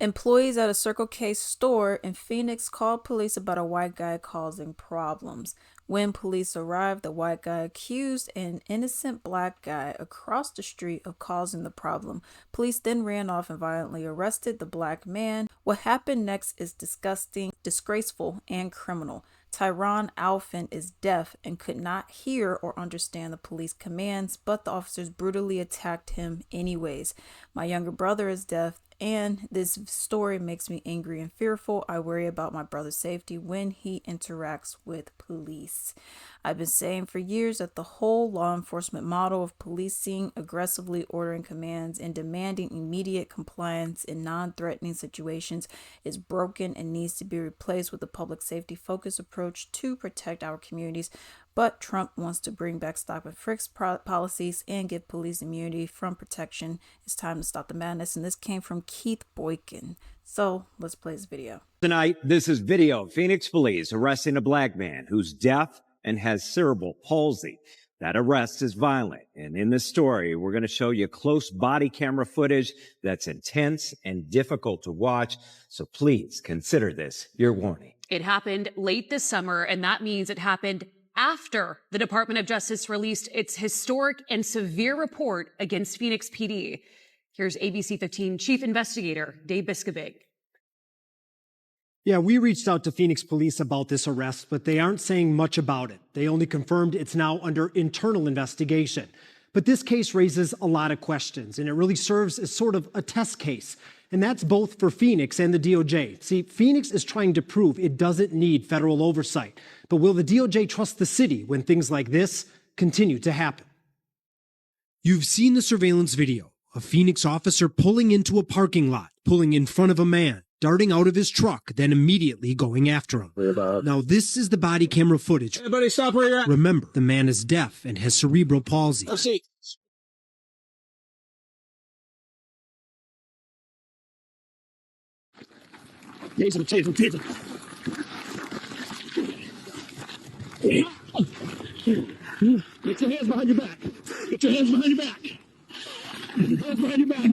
Employees at a Circle K store in Phoenix called police about a white guy causing problems. When police arrived, the white guy accused an innocent black guy across the street of causing the problem. Police then ran off and violently arrested the black man. What happened next is disgusting, disgraceful, and criminal. Tyron Alphen is deaf and could not hear or understand the police commands, but the officers brutally attacked him anyways. My younger brother is deaf, and this story makes me angry and fearful. I worry about my brother's safety when he interacts with police. I've been saying for years that the whole law enforcement model of policing, aggressively ordering commands, and demanding immediate compliance in non-threatening situations is broken and needs to be replaced with a public safety focused approach to protect our communities. But Trump wants to bring back stop and frisk policies and give police immunity from protection. It's time to stop the madness. And this came from Keith Boykin. So let's play this video. Tonight, this is video of Phoenix police arresting a black man who's deaf and has cerebral palsy. That arrest is violent. And in this story, we're going to show you close body camera footage that's intense and difficult to watch. So please consider this your warning. It happened late this summer, and that means it happened after the Department of Justice released its historic and severe report against Phoenix PD. Here's ABC 15 Chief Investigator Dave Biscobig. Yeah, we reached out to Phoenix police about this arrest, but they aren't saying much about it. They only confirmed it's now under internal investigation. But this case raises a lot of questions, and it really serves as sort of a test case. And that's both for Phoenix and the DOJ. See, Phoenix is trying to prove it doesn't need federal oversight. But will the DOJ trust the city when things like this continue to happen? You've seen the surveillance video. A Phoenix officer pulling into a parking lot, pulling in front of a man, darting out of his truck, then immediately going after him. Now, this is the body camera footage. Everybody stop where you're at. Remember, the man is deaf and has cerebral palsy. Let's see. Tase him, tase him, tase him. Get your hands behind your back. Get your hands behind your back. Get your hands behind your back.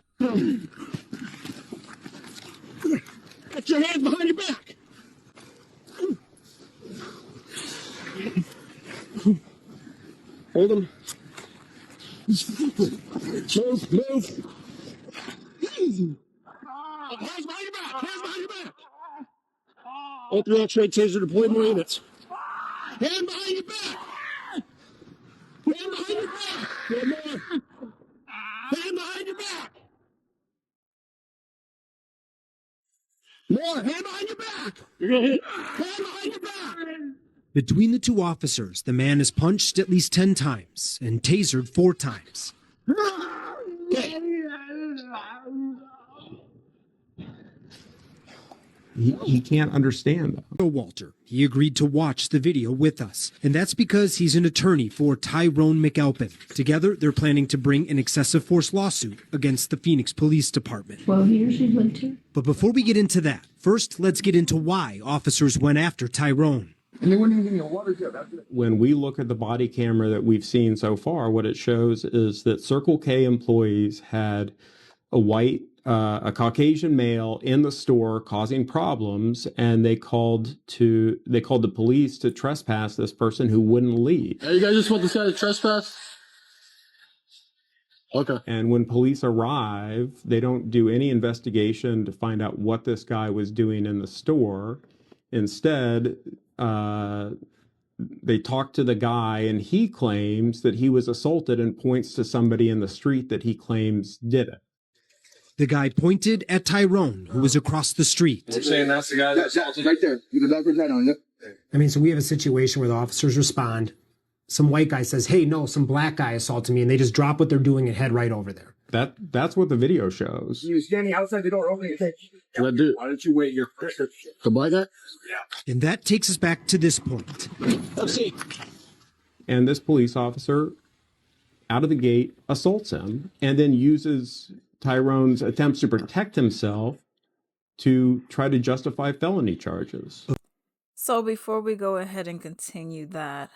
Get your hands behind your back. Hold them. Move, move. Hands behind your back. Hands behind your back. All three X-ray taser deployed more units. Hand behind your back. Hand behind your back. One more. Hand behind your back. More. Hand behind your back. You're gonna hit. Hand behind your back. Between the two officers, the man is punched at least 10 times and tasered 4 times. Okay. He can't understand them. Walter, he agreed to watch the video with us, and that's because he's an attorney for Tyrone McAlpin. Together, they're planning to bring an excessive force lawsuit against the Phoenix Police Department. 12 years she's went to. But before we get into that, first let's get into why officers went after Tyrone. And they wouldn't even give me a water tip after that. When we look at the body camera that we've seen so far, what it shows is that Circle K employees had a Caucasian male in the store causing problems, and they called the police to trespass this person who wouldn't leave. Hey, you guys just want this guy to trespass? Okay. And when police arrive, they don't do any investigation to find out what this guy was doing in the store. Instead, they talk to the guy, and he claims that he was assaulted and points to somebody in the street that he claims did it. The guy pointed at Tyrone, who was across the street. You're saying that's the guy that assaulted? Right there. You got backwards head on you. I mean, so we have a situation where the officers respond. Some white guy says, hey, no, some black guy assaulted me, and they just drop what they're doing and head right over there. That's what the video shows. You were standing outside the door opening your face. Why didn't you wait your the black guy? Yeah. And that takes us back to this point. Let's see. And this police officer, out of the gate, assaults him and then uses Tyrone's attempts to protect himself to try to justify felony charges. So before we go ahead and continue that,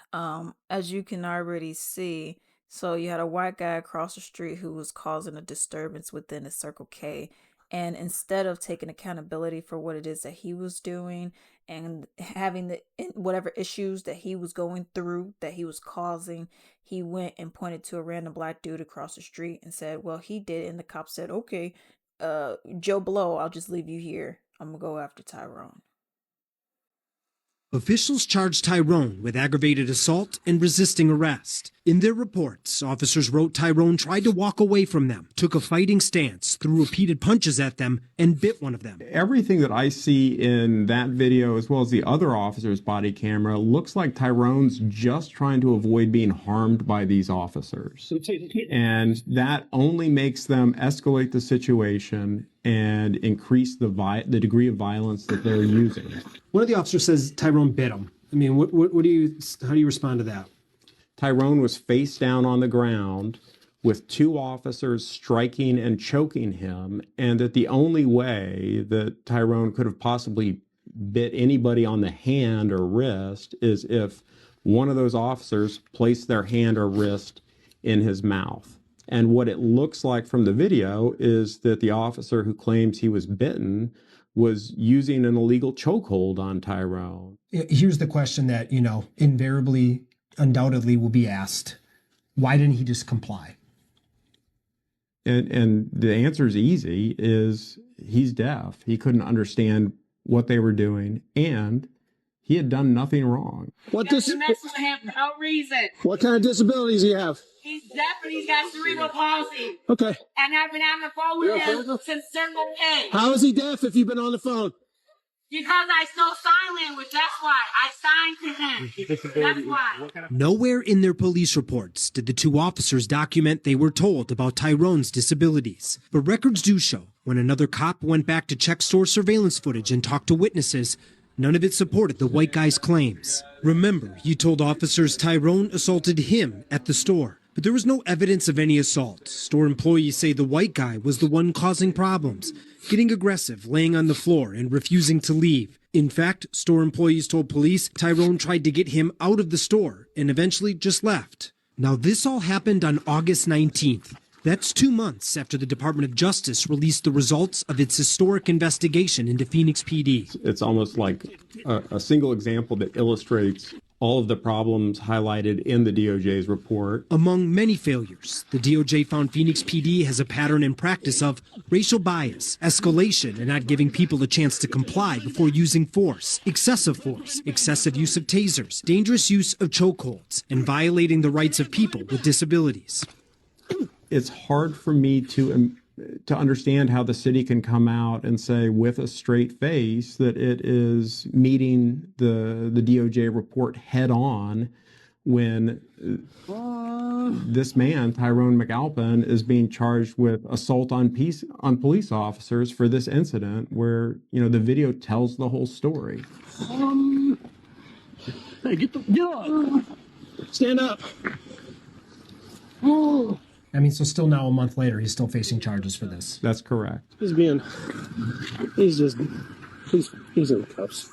as you can already see, so you had a white guy across the street who was causing a disturbance within a Circle K. And instead of taking accountability for what it is that he was doing and having whatever issues that he was going through, that he was causing, he went and pointed to a random black dude across the street and said, well, he did it. And the cop said, okay, Joe Blow, I'll just leave you here. I'm gonna go after Tyrone. Officials charged Tyrone with aggravated assault and resisting arrest. In their reports, officers wrote Tyrone tried to walk away from them, took a fighting stance, threw repeated punches at them, and bit one of them. Everything that I see in that video, as well as the other officer's body camera, looks like Tyrone's just trying to avoid being harmed by these officers. And that only makes them escalate the situation and increase the degree of violence that they're using. One of the officers says Tyrone bit him. I mean, how do you respond to that? Tyrone was face down on the ground with two officers striking and choking him, and that the only way that Tyrone could have possibly bit anybody on the hand or wrist is if one of those officers placed their hand or wrist in his mouth. And what it looks like from the video is that the officer who claims he was bitten was using an illegal chokehold on Tyrone. Here's the question that, invariably, undoubtedly will be asked. Why didn't he just comply? And the answer is easy, is he's deaf. He couldn't understand what they were doing, and he had done nothing wrong. What mess with him for no reason. What kind of disabilities do you have? He's deaf and he's got cerebral palsy. Okay. And I've been on the phone with him since Circle K. How is he deaf if you've been on the phone? Because I know sign language, that's why. I signed to him. That's why. Nowhere in their police reports did the two officers document they were told about Tyrone's disabilities. But records do show when another cop went back to check store surveillance footage and talk to witnesses, none of it supported the white guy's claims. Remember, he told officers Tyrone assaulted him at the store. But there was no evidence of any assault. Store employees say the white guy was the one causing problems, getting aggressive, laying on the floor, and refusing to leave. In fact, store employees told police Tyrone tried to get him out of the store and eventually just left. Now, this all happened on August 19th. That's 2 months after the Department of Justice released the results of its historic investigation into Phoenix PD. It's almost like a single example that illustrates all of the problems highlighted in the DOJ's report. Among many failures, the DOJ found Phoenix PD has a pattern and practice of racial bias, escalation, and not giving people a chance to comply before using force, excessive use of tasers, dangerous use of chokeholds, and violating the rights of people with disabilities. It's hard for me to understand how the city can come out and say with a straight face that it is meeting the DOJ report head on when this man, Tyrone McAlpin, is being charged with assault on police officers for this incident where, the video tells the whole story. Hey, get up. Stand up. Oh. So still now a month later, he's still facing charges for this. That's correct. He's in cuffs.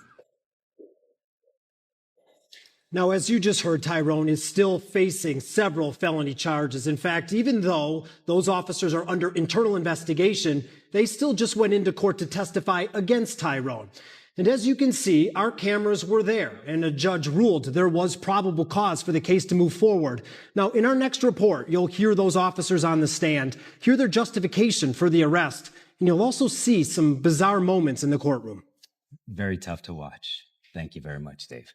Now, as you just heard, Tyrone is still facing several felony charges. In fact, even though those officers are under internal investigation, they still just went into court to testify against Tyrone. And as you can see, our cameras were there, and a judge ruled there was probable cause for the case to move forward. Now, in our next report, you'll hear those officers on the stand, hear their justification for the arrest, and you'll also see some bizarre moments in the courtroom. Very tough to watch. Thank you very much, Dave.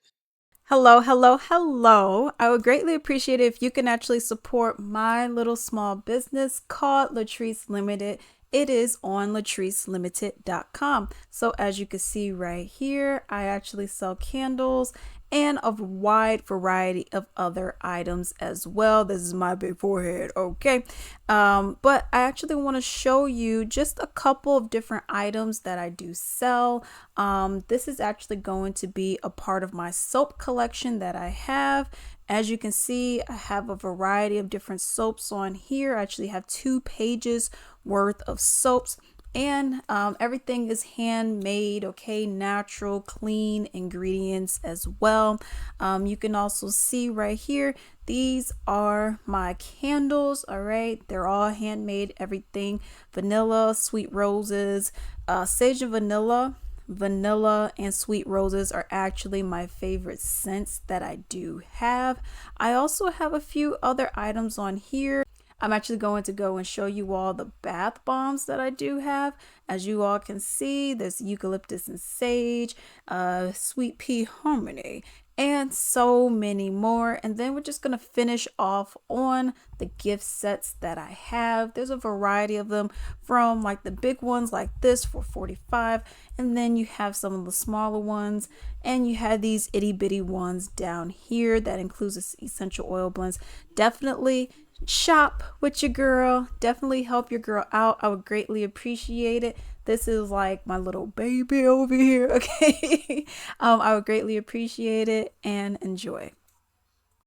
Hello, hello, hello. I would greatly appreciate it if you can actually support my little small business called Latrice Limited. It is on latricelimited.com. So as you can see right here, I actually sell candles and a wide variety of other items as well. This is my big forehead, okay? But I actually want to show you just a couple of different items that I do sell. This is actually going to be a part of my soap collection that I have. As you can see, I have a variety of different soaps on here. I actually have 2 pages worth of soaps. And everything is handmade, okay, natural, clean ingredients as well. You can also see right here, these are my candles, all right? They're all handmade, everything. Vanilla, sweet roses, sage and vanilla and sweet roses are actually my favorite scents that I do have. I also have a few other items on here. I'm actually going to go and show you all the bath bombs that I do have. As you all can see, there's eucalyptus and sage, sweet pea harmony, and so many more. And then we're just going to finish off on the gift sets that I have. There's a variety of them, from like the big ones like this for 45, and then you have some of the smaller ones, and you have these itty bitty ones down here that includes essential oil blends. Definitely shop with your girl. Definitely help your girl out. I would greatly appreciate it. This is like my little baby over here, okay? I would greatly appreciate it, and enjoy.